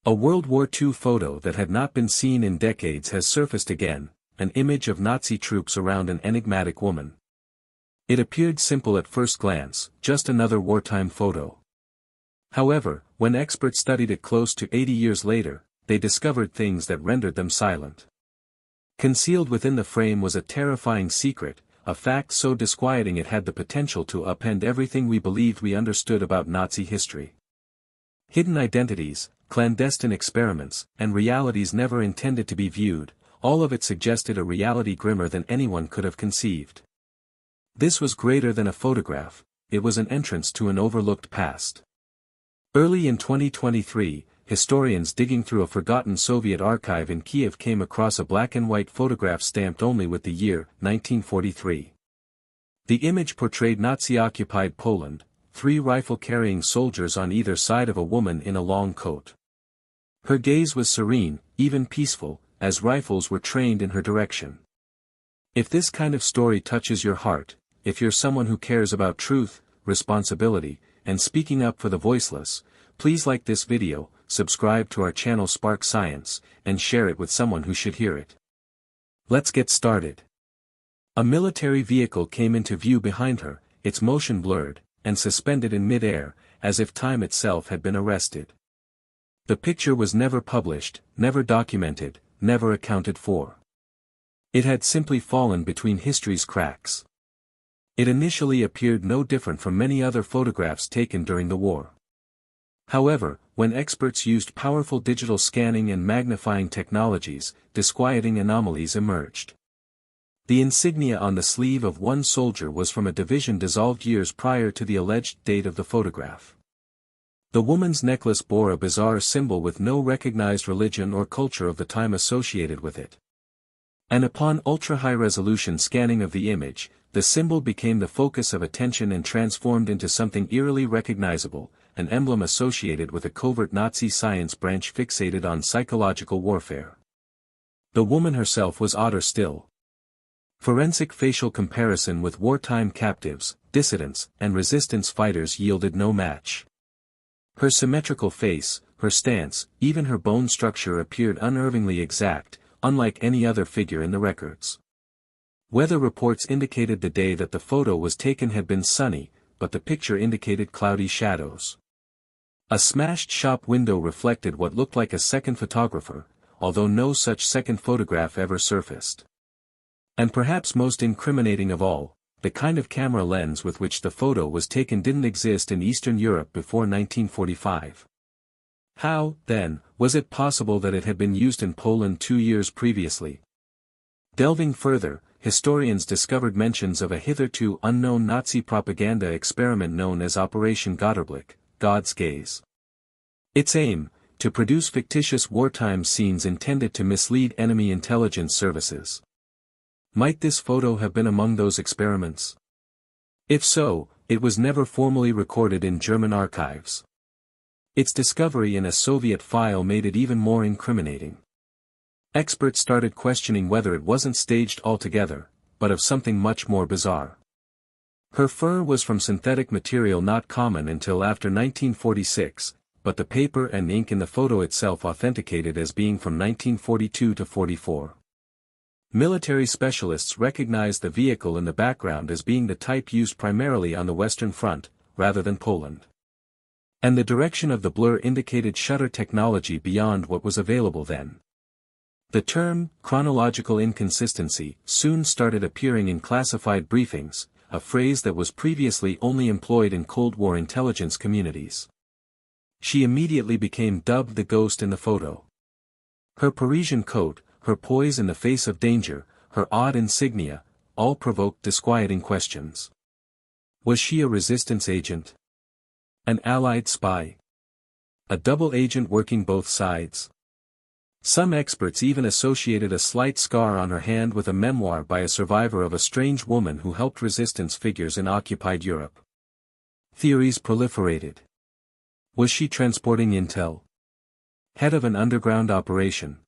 A World War II photo that had not been seen in decades has surfaced again, an image of Nazi troops around an enigmatic woman. It appeared simple at first glance, just another wartime photo. However, when experts studied it close to 80 years later, they discovered things that rendered them silent. Concealed within the frame was a terrifying secret, a fact so disquieting it had the potential to upend everything we believed we understood about Nazi history. Hidden identities, clandestine experiments, and realities never intended to be viewed, all of it suggested a reality grimmer than anyone could have conceived. This was greater than a photograph, it was an entrance to an overlooked past. Early in 2023, historians digging through a forgotten Soviet archive in Kiev came across a black-and-white photograph stamped only with the year, 1943. The image portrayed Nazi-occupied Poland, 3 rifle-carrying soldiers on either side of a woman in a long coat. Her gaze was serene, even peaceful, as rifles were trained in her direction. If this kind of story touches your heart, if you're someone who cares about truth, responsibility, and speaking up for the voiceless, please like this video, subscribe to our channel Spark Science, and share it with someone who should hear it. Let's get started. A military vehicle came into view behind her, its motion blurred, and suspended in mid-air, as if time itself had been arrested. The picture was never published, never documented, never accounted for. It had simply fallen between history's cracks. It initially appeared no different from many other photographs taken during the war. However, when experts used powerful digital scanning and magnifying technologies, disquieting anomalies emerged. The insignia on the sleeve of one soldier was from a division dissolved years prior to the alleged date of the photograph. The woman's necklace bore a bizarre symbol with no recognized religion or culture of the time associated with it. And upon ultra-high-resolution scanning of the image, the symbol became the focus of attention and transformed into something eerily recognizable, an emblem associated with a covert Nazi science branch fixated on psychological warfare. The woman herself was odder still. Forensic facial comparison with wartime captives, dissidents, and resistance fighters yielded no match. Her symmetrical face, her stance, even her bone structure appeared unnervingly exact, unlike any other figure in the records. Weather reports indicated the day that the photo was taken had been sunny, but the picture indicated cloudy shadows. A smashed shop window reflected what looked like a second photographer, although no such second photograph ever surfaced. And perhaps most incriminating of all, the kind of camera lens with which the photo was taken didn't exist in Eastern Europe before 1945. How, then, was it possible that it had been used in Poland 2 years previously? Delving further, historians discovered mentions of a hitherto unknown Nazi propaganda experiment known as Operation Götterblick, God's Gaze. Its aim, to produce fictitious wartime scenes intended to mislead enemy intelligence services. Might this photo have been among those experiments? If so, it was never formally recorded in German archives. Its discovery in a Soviet file made it even more incriminating. Experts started questioning whether it wasn't staged altogether, but of something much more bizarre. Her fur was from synthetic material not common until after 1946, but the paper and ink in the photo itself authenticated as being from 1942 to 44. Military specialists recognized the vehicle in the background as being the type used primarily on the Western Front, rather than Poland. And the direction of the blur indicated shutter technology beyond what was available then. The term, chronological inconsistency, soon started appearing in classified briefings, a phrase that was previously only employed in Cold War intelligence communities. She immediately became dubbed the ghost in the photo. Her Parisian coat, her poise in the face of danger, her odd insignia, all provoked disquieting questions. Was she a resistance agent? An Allied spy? A double agent working both sides? Some experts even associated a slight scar on her hand with a memoir by a survivor of a strange woman who helped resistance figures in occupied Europe. Theories proliferated. Was she transporting intel? Head of an underground operation?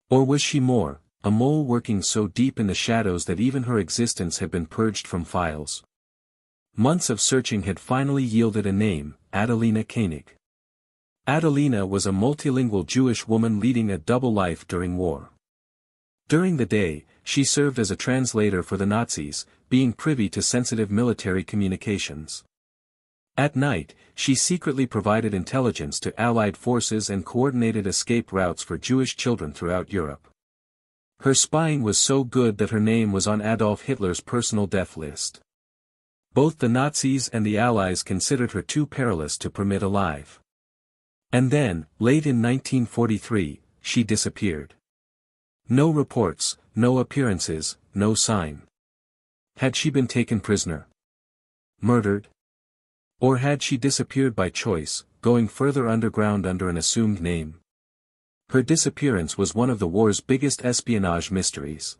Or was she more, a mole working so deep in the shadows that even her existence had been purged from files? Months of searching had finally yielded a name, Adelina Koenig. Adelina was a multilingual Jewish woman leading a double life during war. During the day, she served as a translator for the Nazis, being privy to sensitive military communications. At night, she secretly provided intelligence to Allied forces and coordinated escape routes for Jewish children throughout Europe. Her spying was so good that her name was on Adolf Hitler's personal death list. Both the Nazis and the Allies considered her too perilous to permit alive. And then, late in 1943, she disappeared. No reports, no appearances, no sign. Had she been taken prisoner? Murdered? Or had she disappeared by choice, going further underground under an assumed name? Her disappearance was one of the war's biggest espionage mysteries.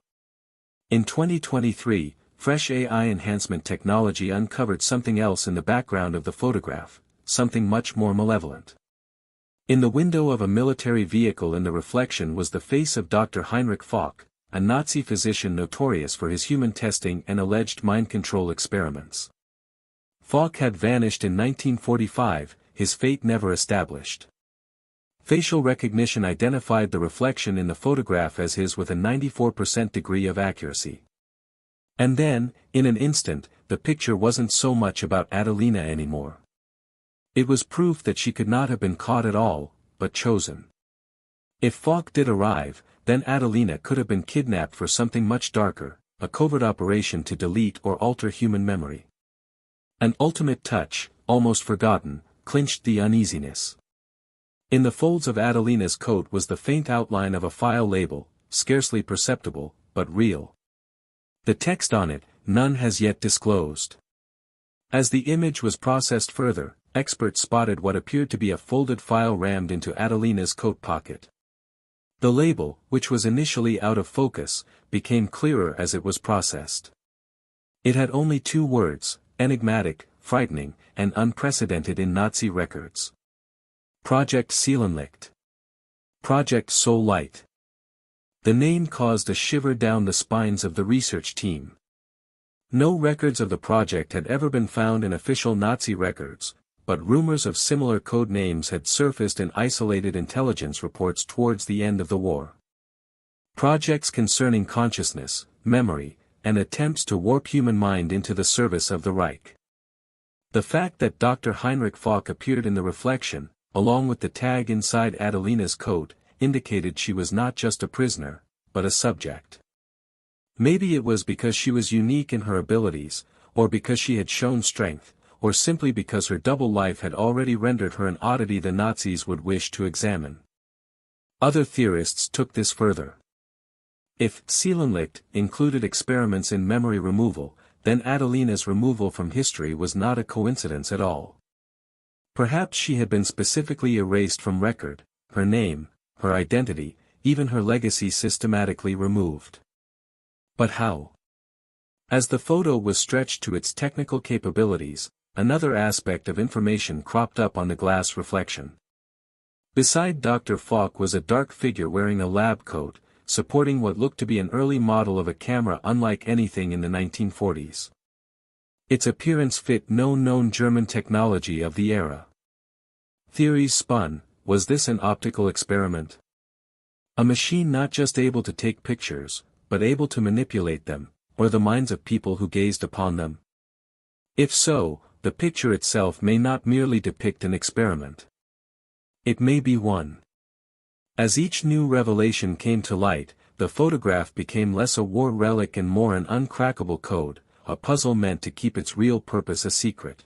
In 2023, fresh AI enhancement technology uncovered something else in the background of the photograph, something much more malevolent. In the window of a military vehicle in the reflection was the face of Dr. Heinrich Fock, a Nazi physician notorious for his human testing and alleged mind control experiments. Fock had vanished in 1945, his fate never established. Facial recognition identified the reflection in the photograph as his with a 94% degree of accuracy. And then, in an instant, the picture wasn't so much about Adelina anymore. It was proof that she could not have been caught at all, but chosen. If Fock did arrive, then Adelina could have been kidnapped for something much darker, a covert operation to delete or alter human memory. An ultimate touch, almost forgotten, clinched the uneasiness. In the folds of Adelina's coat was the faint outline of a file label, scarcely perceptible, but real. The text on it, "None has yet disclosed." As the image was processed further, experts spotted what appeared to be a folded file rammed into Adelina's coat pocket. The label, which was initially out of focus, became clearer as it was processed. It had only two words, enigmatic, frightening, and unprecedented in Nazi records. Project Seelenlicht. Project Soul Light. The name caused a shiver down the spines of the research team. No records of the project had ever been found in official Nazi records, but rumors of similar code names had surfaced in isolated intelligence reports towards the end of the war. Projects concerning consciousness, memory, and attempts to warp human mind into the service of the Reich. The fact that Dr. Heinrich Fock appeared in the reflection, along with the tag inside Adelina's coat, indicated she was not just a prisoner, but a subject. Maybe it was because she was unique in her abilities, or because she had shown strength, or simply because her double life had already rendered her an oddity the Nazis would wish to examine. Other theorists took this further. If Seelenlicht included experiments in memory removal, then Adelina's removal from history was not a coincidence at all. Perhaps she had been specifically erased from record, her name, her identity, even her legacy systematically removed. But how? As the photo was stretched to its technical capabilities, another aspect of information cropped up on the glass reflection. Beside Dr. Fock was a dark figure wearing a lab coat, supporting what looked to be an early model of a camera unlike anything in the 1940s. Its appearance fit no known German technology of the era. Theories spun: was this an optical experiment? A machine not just able to take pictures, but able to manipulate them, or the minds of people who gazed upon them? If so, the picture itself may not merely depict an experiment. It may be one. As each new revelation came to light, the photograph became less a war relic and more an uncrackable code, a puzzle meant to keep its real purpose a secret.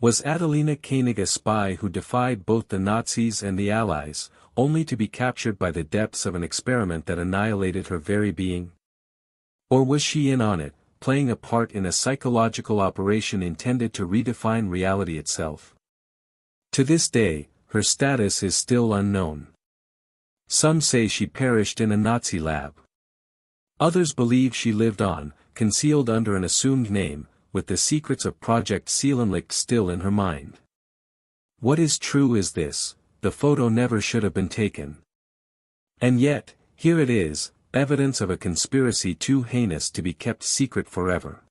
Was Adelina Koenig a spy who defied both the Nazis and the Allies, only to be captured by the depths of an experiment that annihilated her very being? Or was she in on it, playing a part in a psychological operation intended to redefine reality itself? To this day, her status is still unknown. Some say she perished in a Nazi lab. Others believe she lived on, concealed under an assumed name, with the secrets of Project Seelenlicht still in her mind. What is true is this: the photo never should have been taken. And yet, here it is, evidence of a conspiracy too heinous to be kept secret forever.